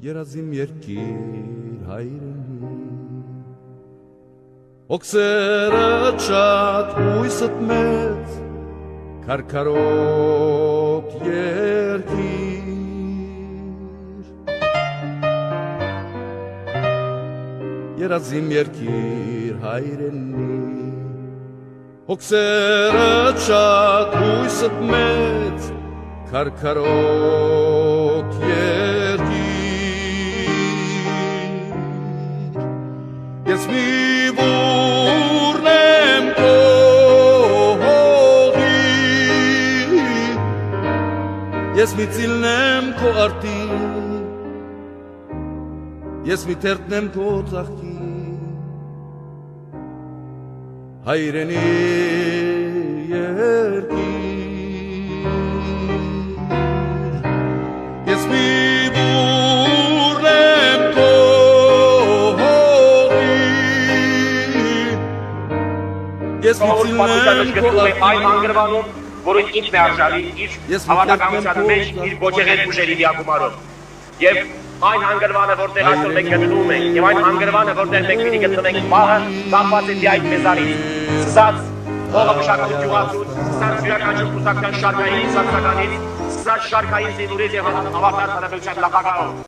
երազիմ երկիր հայրենի Օքսերը շատ հույսըտ մեծ քարքարոտ երկիր երազիմ երկիր հայրենի Օքսերը շատ հույսըտ մեծ քարքարոտ երկիր Ես մի բուրն եմ քո հողի Ես մի ծիլն եմ քո արտի Ես մի թերթն եմ քո ծաղկի հայրենի երկիր Ես մի բուրն եմ քո հողի Ես մի ծիլն եմ քո արտի որին ինչ է արժանի իր հավատականության մեջ իր ոչեղեն ուժերի միակումարով եւ այն հանգրվանը որտեղ այսօր մենք գտնվում ենք եւ այն հանգրվանը որտեղ մենք պիտի գտնվենք վաղը կապված է այդ մեզանից սկսած հողը մշակույթ ջուղացուց սկսած յուրաքանչյուր կուսակցական շարքային սակսականից սկսած շարքային զինուրից եւ հավատացած հանրապետության նախագահով